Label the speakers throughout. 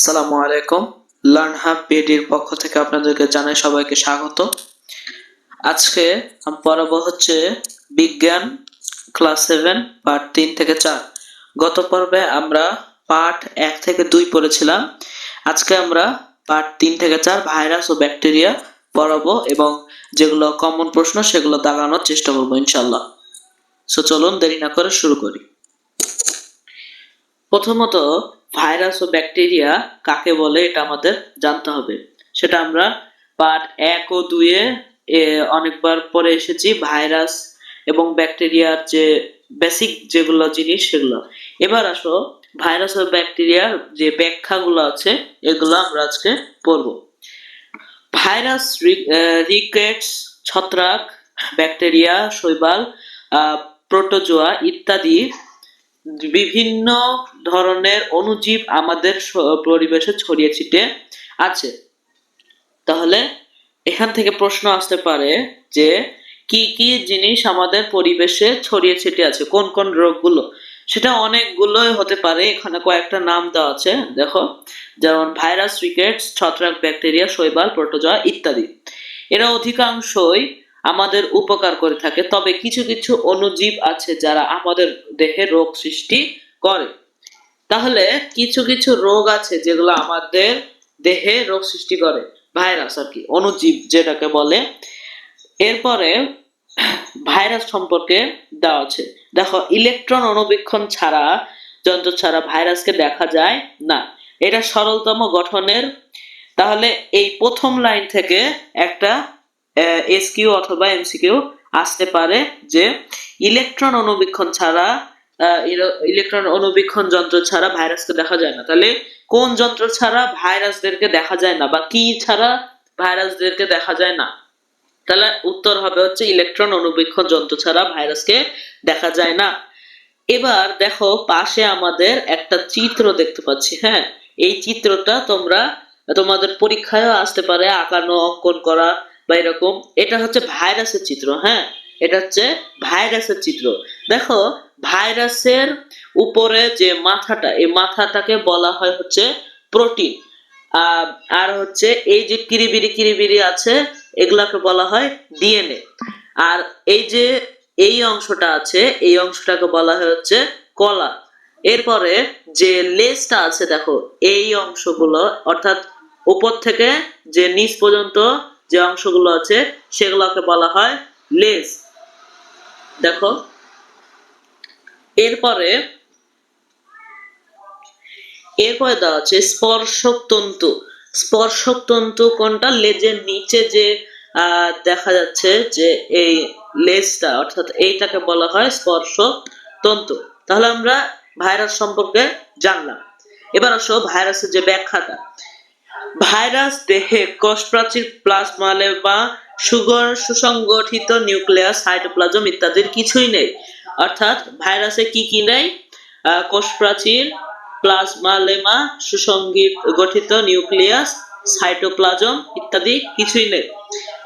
Speaker 1: আসসালামু আলাইকুম। Learn hub বিডির পক্ষ থেকে আপনাদেরকে জানাই সবাইকে স্বাগত। আজকে আমি পড়াবো হচ্ছে বিজ্ঞান ক্লাস 7 পার্ট 3 থেকে 4। গত পর্বে আমরা পার্ট 1 থেকে 2 পড়েছিলাম। আজকে আমরা পার্ট 3 থেকে 4 ভাইরাস ও ব্যাকটেরিয়া পড়াবো এবং যেগুলো কমন প্রশ্ন সেগুলো দাগানোর চেষ্টা করবো ইনশাআল্লাহ। সো চলুন দেরি না করে শুরু করি। প্রথমত ভাইরাস ও ব্যাকটেরিয়া কাকে বলে এটা আমাদের জানতে হবে। সেটা আমরা পার্ট 1 ও 2 এ অনেকবার পড়ে এসেছি। ভাইরাস এবং ব্যাকটেরিয়ার যে বেসিক যেগুলো জিনিস সেগুলো। এবার আসো ভাইরাস ও ব্যাকটেরিয়ার যে ব্যাখ্যাগুলো আছে এগুলো আমরা আজকে পড়ব। ভাইরাস, রিকেটস, ছত্রাক, ব্যাকটেরিয়া, শৈবাল, প্রোটোজোয়া ইত্যাদি বিভিন্ন ধরনের অণুজীব আমাদের পরিবেশে ছড়িয়ে ছিটিয়ে আছে। তাহলে এখান থেকে প্রশ্ন আসতে পারে যে কি কি জিনিস আমাদের পরিবেশে ছড়িয়ে ছিটিয়ে আছে, কোন কোন রোগগুলো। সেটা অনেকগুলোই হতে পারে, এখানে কয়েকটা নাম দেওয়া আছে দেখো, যেমন ভাইরাস, রিকেটস, ছত্রাক, ব্যাকটেরিয়া, শৈবাল, প্রোটোজোয়া ইত্যাদি। এরা অধিকাংশই আমাদের উপকার করে থাকে, তবে কিছু কিছু অণুজীব আছে যারা আমাদের দেহে রোগ সৃষ্টি করে। তাহলে কিছু কিছু রোগ আছে যেগুলো আমাদের দেহে রোগ সৃষ্টি করে, ভাইরাস আর কি, অণুজীব যেটাকে বলে। এরপরে ভাইরাস সম্পর্কে দেওয়া আছে, দেখো ইলেকট্রন অণুবীক্ষণ ছাড়া, যন্ত্র ছাড়া ভাইরাসকে দেখা যায় না, এটা সরলতম গঠনের। তাহলে এই প্রথম লাইন থেকে একটা এসকিউ অথবা এমসিকিউ আসতে পারে যে ইলেকট্রন অণুবীক্ষণ ছাড়া, ইলেকট্রন অণুবীক্ষণ যন্ত্র ছাড়া ভাইরাসকে দেখা যায় না। তাহলে কোন যন্ত্র ছাড়া ভাইরাসদেরকে দেখা যায় না, বা কি ছাড়া ভাইরাসদেরকে দেখা যায় না? তাহলে উত্তর হবে হচ্ছে ইলেকট্রন অণুবীক্ষণ যন্ত্র ছাড়া ভাইরাসকে দেখা যায় না। এবার দেখো পাশে আমাদের একটা চিত্র দেখতে পাচ্ছি। হ্যাঁ, এই চিত্রটা তোমরা তোমাদের পরীক্ষায়ও আসতে পারে, আঁকানো, অঙ্কন করা বা এরকম। এটা হচ্ছে ভাইরাসের চিত্র। হ্যাঁ, এটা হচ্ছে ভাইরাসের চিত্র। দেখো ভাইরাসের উপরে যে মাথাটা, এই মাথাটাকে বলা হয় হচ্ছে প্রোটিন। আর হচ্ছে এই যে কিরিবিরি কিরিবিরি আছে এগুলাকে বলা হয় ডিএনএ। আর এই যে এই অংশটা আছে এই অংশটাকে বলা হয় হচ্ছে কলা। এরপরে যে লেজটা আছে দেখো, এই অংশগুলো অর্থাৎ উপর থেকে যে নিচ পর্যন্ত যে অংশগুলো আছে সেগুলোকে বলা হয় লেজ। দেখো এরপরে দেওয়া আছে স্পর্শক তন্তু। স্পর্শক তন্তু কোনটা? লেজের নিচে যে দেখা যাচ্ছে যে এই লেজটা, অর্থাৎ এইটাকে বলা হয় স্পর্শক তন্তু। তাহলে আমরা ভাইরাস সম্পর্কে জানলাম। এবার আসো ভাইরাসের যে ব্যাখ্যাটা। ভাইরাস দেহে কোষ প্রাচীর, প্লাজমা লেমা, সুসংগঠিত নিউক্লিয়াস, সাইটোপ্লাজম ইত্যাদির কিছুই নেই। অর্থাৎ ভাইরাসে কি কি নেই? কোষ প্রাচীর, প্লাজমা লেমা, সুসংগঠিত নিউক্লিয়াস, সাইটোপ্লাজম ইত্যাদি কিছুই নেই।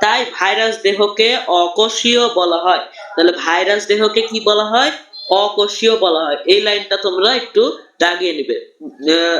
Speaker 1: তাই ভাইরাস দেহকে অকোষীয় বলা হয়। তাহলে ভাইরাস দেহকে কি বলা হয়? অকোষীয় বলা হয়। এই লাইনটা তোমরা একটু দাগিয়ে নিবে।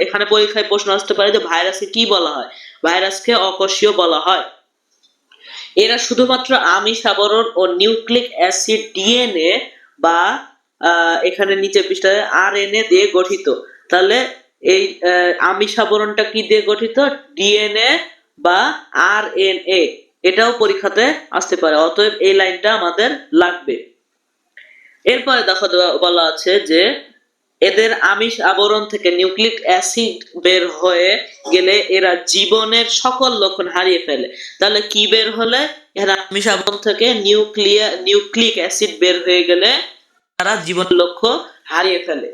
Speaker 1: এখানে পরীক্ষায় প্রশ্ন আসতে পারে যে ভাইরাসকে কি বলা হয়? ভাইরাসকে অকোষীয় বলা হয়। এরা শুধুমাত্র আমিষ আবরণ ও নিউক্লিক অ্যাসিড ডিএনএ বা এখানে নিচে পৃষ্ঠায় আরএনএ দিয়ে গঠিত। তাহলে এই আমিষ আবরণটা কি দিয়ে গঠিত? ডিএনএ বা আরএনএ। এটাও পরীক্ষাতে আসতে পারে, অতএব এই লাইনটা আমাদের লাগবে। এরপরে দেখো বলা আছে যে এদের আমিষ আবরণ থেকে নিউক্লিক অ্যাসিড বের হয়ে গেলে এরা জীবনের সকল লক্ষণ হারিয়ে ফেলে। তাহলে কি বের হলে? এরা আমিষ আবরণ থেকে নিউক্লিক অ্যাসিড বের হয়ে গেলে তারা জীবনের লক্ষ্য হারিয়ে ফেলে।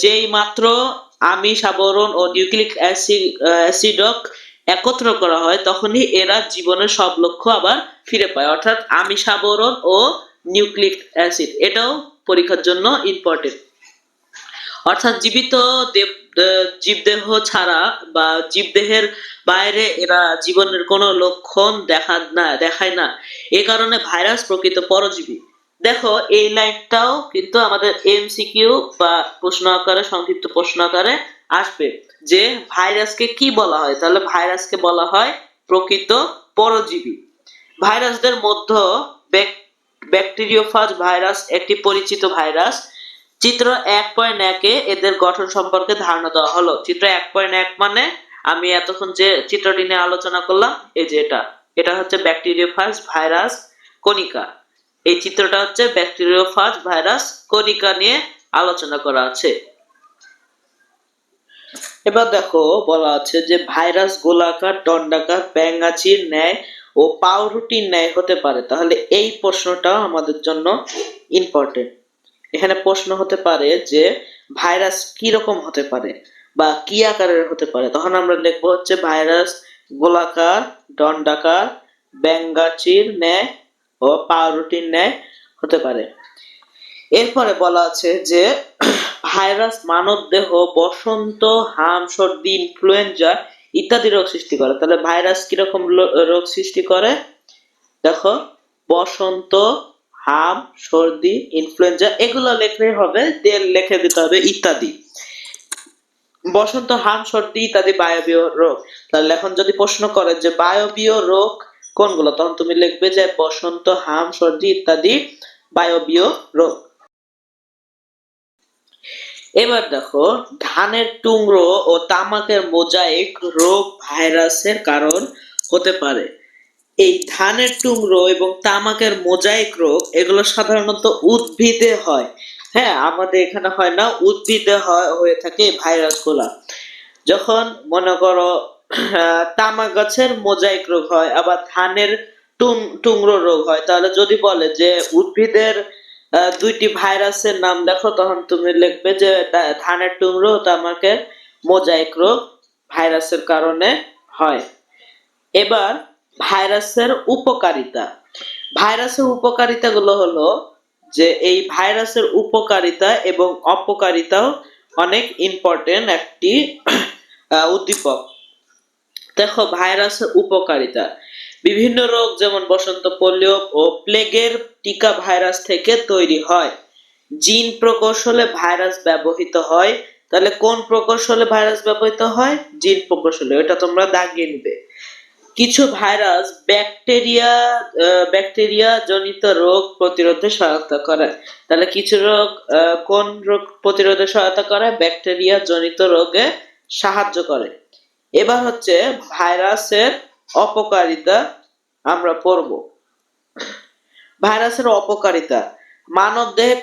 Speaker 1: যেই মাত্র আমিষ আবরণ ও নিউক্লিক অ্যাসিডক একত্র করা হয় তখনই এরা জীবনের সব লক্ষ্য আবার ফিরে পায়। অর্থাৎ আমিষ আবরণ ও নিউক্লিক অ্যাসিড এটাও পরীক্ষার জন্য ইম্পর্টেন্ট। অর্থাৎ জীবিত জীবদেহ ছাড়া বা জীবদেহের বাইরে এরা জীবনের কোনো লক্ষণ দেখায় না। এ কারণে ভাইরাস প্রকৃত পরজীবী। দেখো এই লাইনটাও কিন্তু আমাদের এমসিকিউ বা প্রশ্ন আকারে, সংক্ষিপ্ত প্রশ্ন আকারে আসবে যে ভাইরাসকে কি বলা হয়। তাহলে ভাইরাসকে বলা হয় প্রকৃত পরজীবী। ভাইরাসদের মধ্যে ব্যাকটেরিওফাজ ভাইরাস একটি পরিচিত ভাইরাস। চিত্র 1.1-এ এদের গঠন সম্পর্কে ধারণা দেওয়া হলো। চিত্র 1.1 মানে আমি এতক্ষণ যে চিত্রটি নিয়ে আলোচনা করলাম, এই যে এটা হচ্ছে ব্যাকটেরিওফাজ ভাইরাস কণিকা। এই চিত্রটা হচ্ছে ব্যাকটেরিওফাজ ভাইরাস কণিকা নিয়ে আলোচনা করা আছে। এবার দেখো বলা আছে যে ভাইরাস গোলাকার, দণ্ডাকার, ব্যাঙাচির ন্যায় ও পাউরুটির ন্যায় হতে পারে। তাহলে এই প্রশ্নটা আমাদের জন্য ইম্পর্টেন্ট। এখানে প্রশ্ন হতে পারে যে ভাইরাস কি রকম হতে পারে বা কি আকারের হতে পারে। তখন আমরা লিখবো হচ্ছে ভাইরাস গোলাকার, দণ্ডাকার, ব্যাঙাচির ন্যায় ও পাউরুটির ন্যায় হতে পারে। এরপরে বলা আছে যে ভাইরাস মানব দেহ বসন্ত, হাম, সর্দি, ইনফ্লুয়েঞ্জা ইত্যাদি রোগ সৃষ্টি করে। তাহলে ভাইরাস কিরকম রোগ সৃষ্টি করে? দেখো বসন্ত, হাম, সর্দি, ইনফ্লুয়েঞ্জা এগুলো লিখলেই হবে, লিখে দিতে হবে ইত্যাদি। বসন্ত, হাম, সর্দি ইত্যাদি বায়বীয় রোগ। তাহলে এখন যদি প্রশ্ন করে যে বায়বীয় রোগ কোনগুলো, তখন তুমি লিখবে যে বসন্ত, হাম, সর্দি ইত্যাদি বায়বীয় রোগ। এবার দেখো ধানের টুকরো ও তামাকের মোজাইক রোগ ভাইরাসের কারণ হতে পারে। এই ধানের টুকরো এবং তামাকের মোজাইক রোগ এগুলো সাধারণত উদ্ভিদে হয়। হ্যাঁ, আমাদের এখানে হয় না, উদ্ভিদে হয়ে থাকে এই ভাইরাসগুলা। যখন মনে করো তামাক গাছের মোজাইক রোগ হয়, আবার ধানের টুকরো রোগ হয়, তাহলে যদি বলে যে উদ্ভিদের দুইটি ভাইরাসের নাম দেখো, তখন তুমি লিখবে যে ধানের টুকরো ও তামাকের মোজাইক রোগ ভাইরাসের কারণে হয়। এবার ভাইরাসের উপকারিতা। ভাইরাসের উপকারিতা গুলো হলো যে এই ভাইরাসের উপকারিতা এবং অপকারিতাও অনেক ইম্পর্টেন্ট একটি উদ্দীপক। দেখো ভাইরাসের উপকারিতা, বিভিন্ন রোগ যেমন বসন্ত, পোলিও ও প্লেগের টিকা ভাইরাস থেকে তৈরি হয়। জিন প্রকৌশলে ভাইরাস ব্যবহৃত হয়। তাহলে কোন প্রকৌশলে ভাইরাস ব্যবহৃত হয়? জিন প্রকৌশলে, এটা তোমরা দাগিয়ে নিবে। কিছু ভাইরাস ব্যাকটেরিয়া জনিত রোগ প্রতিরোধে সহায়তা করে। তাহলে কিছু রোগ কোন রোগ প্রতিরোধে সহায়তা করে? ব্যাকটেরিয়া জনিত রোগে সাহায্য করে। এবার হচ্ছে ভাইরাসের অপকারিতা আমরা পড়ব। ভাইরাসের অপকারিতা, মানবদেহে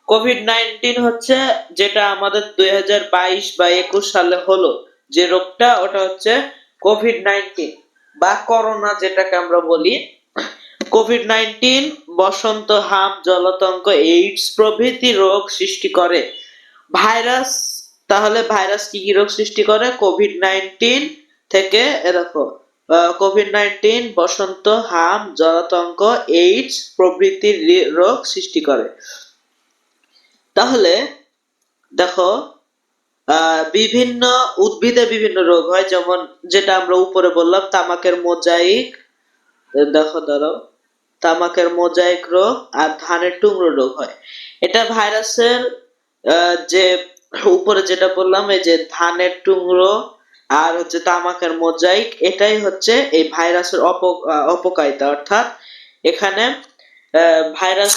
Speaker 1: কোভিড-19 হচ্ছে যেটা আমাদের 2022 বা 21 সালে হলো যে রোগটা, ওটা হচ্ছে কোভিড-19 বা করোনা যেটাকে আমরা বলি। কোভিড-19 বসন্ত, হাম, জলাতঙ্ক, এইডস প্রভৃতি রোগ সৃষ্টি করে। ভাইরাস, তাহলে ভাইরাস কি কি রোগ সৃষ্টি করে? কোভিড-19 থেকে দেখো কোভিড-19 বসন্ত, হাম, জলাতঙ্ক, এইডস প্রভৃতি রোগ সৃষ্টি করে। তাহলে দেখো বিভিন্ন উদ্ভিদে বিভিন্ন রোগ হয়, যেমন যেটা আমরা উপরে বললাম তামাকের মোজাইক, দেখো দাঁড়াও, তামাকের মোজাইক রোগ আর ধানের টুকরো রোগ হয়। এটা ভাইরাসের যে উপরে যেটা বললাম, এই যে ধানের টুকরো আর হচ্ছে তামাকের মোজাইক, এটাই হচ্ছে এই ভাইরাসের অপকারিতা। অর্থাৎ এখানে ভাইরাস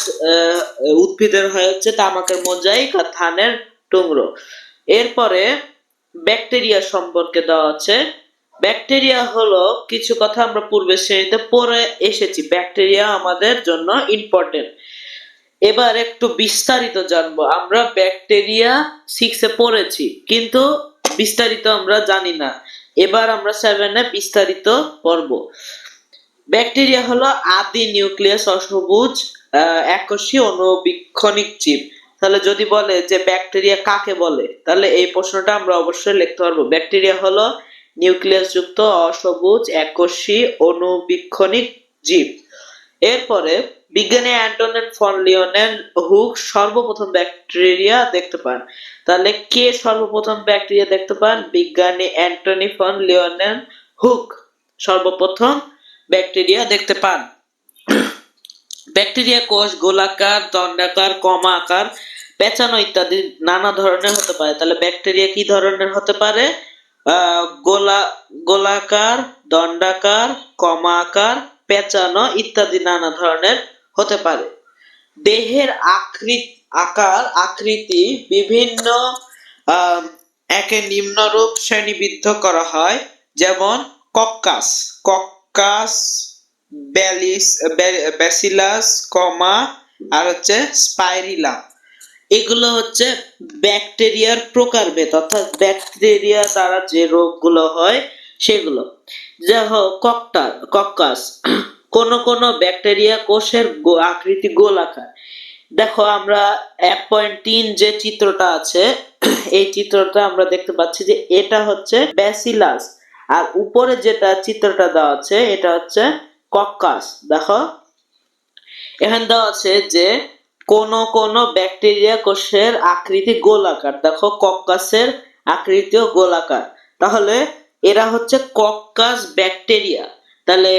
Speaker 1: উদ্ভিদের হয় হচ্ছে তামাকের মোজাইক আর ধানের টুকরো। এরপরে ব্যাকটেরিয়া সম্পর্কে দেওয়া আছে। ব্যাকটেরিয়া হলো, কিছু কথা আমরা পূর্বের শ্রেণীতে পড়ে এসেছি, ব্যাকটেরিয়া আমাদের জন্য ইম্পর্টেন্ট। এবার একটু বিস্তারিত জানবো। আমরা ব্যাকটেরিয়া 6-এ পড়েছি, কিন্তু বিস্তারিত আমরা জানি না। এবার আমরা 7-এ বিস্তারিত পড়ব। ব্যাকটেরিয়া হলো আদি নিউক্লিয়াস অসবুজ এককোষী অণুবীক্ষণিক জীব। তাহলে যদি বলে যে ব্যাকটেরিয়া কাকে বলে, তাহলে এই প্রশ্নটা আমরা অবশ্যই লিখতে পারবো। ব্যাকটেরিয়া হলো নিউক্লিয়াস যুক্ত অসবুজ এককোষী অণুবীক্ষণিক জীব। এরপরে বিজ্ঞানী অ্যান্টনি ফন লিওনেন হুক সর্বপ্রথম ব্যাকটেরিয়া দেখতে পান। তাহলে কে সর্বপ্রথম ব্যাকটেরিয়া দেখতে পান? বিজ্ঞানী অ্যান্টনি ফন লিওনেন হুক সর্বপ্রথম ব্যাকটেরিয়া দেখতে পান। ব্যাকটেরিয়া কোষ গোলাকার, দণ্ডাকার, কমা আকার, পেঁচানো ইত্যাদি নানা ধরনের হতে পারে। তাহলে ব্যাকটেরিয়া কি ধরনের হতে পারে? গোলাকার, দণ্ডাকার, কমা আকার, পেঁচানো ইত্যাদি নানা ধরনের হতে পারে। দেহের আকার আকৃতি বিভিন্ন একে নিম্নরূপ শ্রেণীবদ্ধ করা হয়, যেমন কক্কাস, কক্কাস, ব্যাসিলাস, কমা আর হচ্ছে স্পাইরিলা। এগুলো হচ্ছে ব্যাকটেরিয়ার প্রকারভেদ, অর্থাৎ ব্যাকটেরিয়া দ্বারা যে রোগগুলো হয় সেগুলো। দেখো কক্কাস, কোন কোন ব্যাকটেরিয়া কোষের আকৃতি গোলাকার। দেখো আমরা 1.3 যে চিত্রটা আছে এই চিত্রটা আমরা দেখতে পাচ্ছি যে এটা হচ্ছে ব্যাসিলাস, আর উপরে যেটা চিত্রটা দেওয়া আছে এটা হচ্ছে কক্কাস। দেখো এখানে দেওয়া আছে যে কোন কোন ব্যাকটেরিয়া কোষের আকৃতি গোলাকার। দেখো কক্কাসের আকৃতিও গোলাকার, তাহলে এরা হচ্ছে কক্কাস ব্যাকটেরিয়া। তাহলে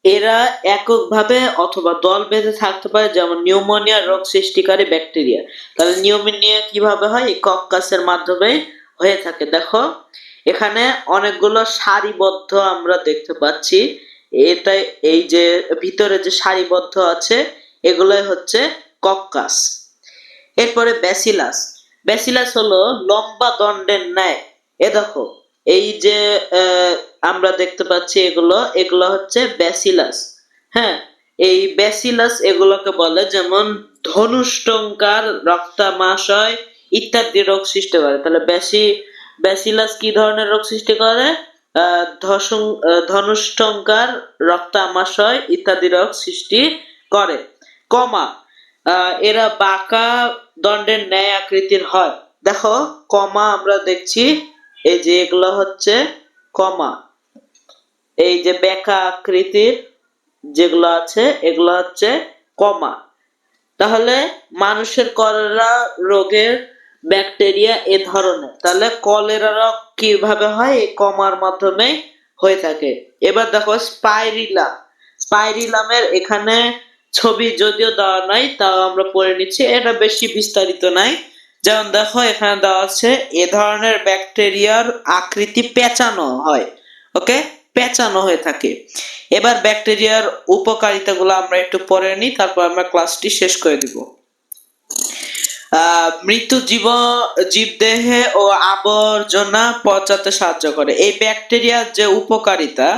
Speaker 1: এরা এককভাবে অথবা দল বেঁধে থাকতে পারে, যেমন নিউমোনিয়া রোগ সৃষ্টিকারী ব্যাকটেরিয়া। তাহলে নিউমোনিয়া কিভাবে হয়? এই কক্কাসের মাধ্যমে হয়ে থাকে। দেখো এখানে অনেকগুলো সারিবদ্ধ আমরা দেখতে পাচ্ছি, এটা এই যে ভিতরে যে সারিবদ্ধ আছে এগুলোই হচ্ছে কক্কাস। এরপরে ব্যাসিলাস, ব্যাসিলাস হলো লম্বা দণ্ডের ন্যায়। এ দেখো এই যে আমরা দেখতে পাচ্ছি এগুলো হচ্ছে ব্যাসিলাস। হ্যাঁ, এই ব্যাসিলাস এগুলোকে বলে, যেমন ধনুষ্টঙ্কার, রক্তামাশয় ইত্যাদি রোগ সৃষ্টি করে। তাহলে ব্যাসিলাস কি ধরনের রোগ সৃষ্টি করে? ধনুষ্টঙ্কার, রক্তামাশয় ইত্যাদি রোগ সৃষ্টি করে। কমা, এরা বাঁকা দণ্ডের ন্যায় আকৃতির হয়। দেখো কমা আমরা দেখছি, এই যে এগুলো হচ্ছে কমা, এই যে বেঁকা আকৃতির যেগুলো আছে এগুলো হচ্ছে কমা। তাহলে মানুষের কলেরা রোগের ব্যাকটেরিয়া এ ধরনের। তাহলে কলেরা রোগ কিভাবে হয়? এই কমার মাধ্যমে হয়ে থাকে। এবার দেখো স্পাইরিলাম, স্পাইরিলামের এখানে ছবি যদিও দেওয়া নাই, তাও আমরা পড়ে নিচ্ছি, এটা বেশি বিস্তারিত নাই। যেমন দেখো এখানে দেওয়া আছে এ ধরনের ব্যাকটেরিয়ার আকৃতি পেঁচানো হয়। ওকে, পেঁচানো হয়ে থাকে। এবার ব্যাকটেরিয়ার উপকারিতাগুলো আমরা একটু পড়ে নিই, তারপর আমরা ক্লাসটি শেষ করে দিব। মৃত্যু জীবদেহে ও আবর্জনা পচাতে সাহায্য করে। এই ব্যাকটেরিয়ার যে উপকারিতা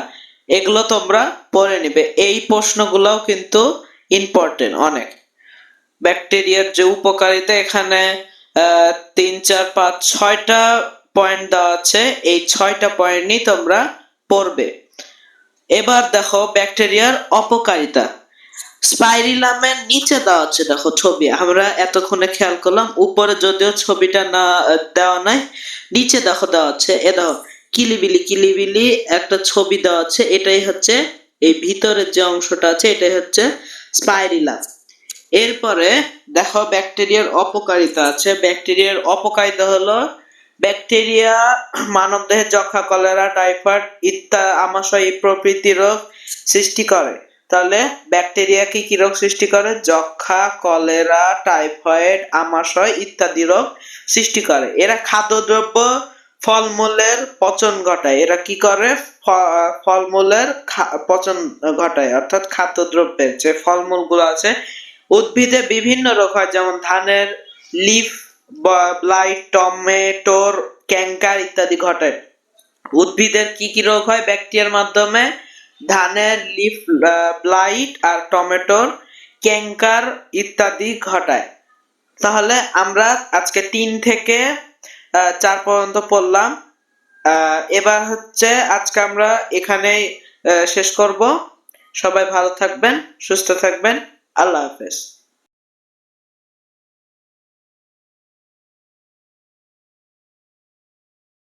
Speaker 1: এগুলো তোমরা পড়ে নিবে, এই প্রশ্নগুলোও কিন্তু ইম্পর্টেন্ট অনেক। ব্যাকটেরিয়ার যে উপকারিতা এখানে 3, 4, 5, 6টা পয়েন্ট দেওয়া আছে, এই 6টা পয়েন্ট নিয়ে তোমরা পড়বে। এবার দেখো ব্যাকটেরিয়ার অপকারিতা। স্পাইরিলামের নিচে দেওয়া আছে, দেখো ছবি আমরা এতক্ষণে খেয়াল করলাম, উপরে যদিও ছবিটা না দেওয়া নাই, নিচে দেখো দেওয়া আছে। এ দেখো কিলিবিলি একটা ছবি দেওয়া আছে, এটাই হচ্ছে এই ভিতরের যে অংশটা আছে এটাই হচ্ছে স্পাইরিলাম। এরপরে দেখো ব্যাকটেরিয়ার অপকারিতা আছে। ব্যাকটেরিয়ার অপকারিতা হলো ব্যাকটেরিয়া মানবদেহে যক্ষা, কলেরা, টাইফয়েড আমাশয় প্রভৃতি রোগ সৃষ্টি করে। তাহলে ব্যাকটেরিয়া কি কি রোগ সৃষ্টি করে? যক্ষা, কলেরা, টাইফয়েড, আমাশয় ইত্যাদি রোগ সৃষ্টি করে। এরা খাদ্যদ্রব্য, ফলমূলের পচন ঘটায়। এরা কি করে? ফলমূলের পচন ঘটায়, অর্থাৎ খাদ্যদ্রব্যের যে ফলমূলগুলো আছে। উদ্ভিদে বিভিন্ন রোগ হয়, যেমন ধানের লিফ ব্লাইট, টমেটোর ক্যাঙ্কার ইত্যাদি ঘটায়। উদ্ভিদের কি কি রোগ হয় ব্যাকটেরিয়ার মাধ্যমে? ধানের লিফ ব্লাইট আর টমেটোর ক্যাঙ্কার ইত্যাদি ঘটায়। তাহলে আমরা আজকে 3 থেকে 4 পর্যন্ত পড়লাম। এবার হচ্ছে আজকে আমরা এখানেই শেষ করব। সবাই ভালো থাকবেন, সুস্থ থাকবেন। আল্লাহ হাফেজ।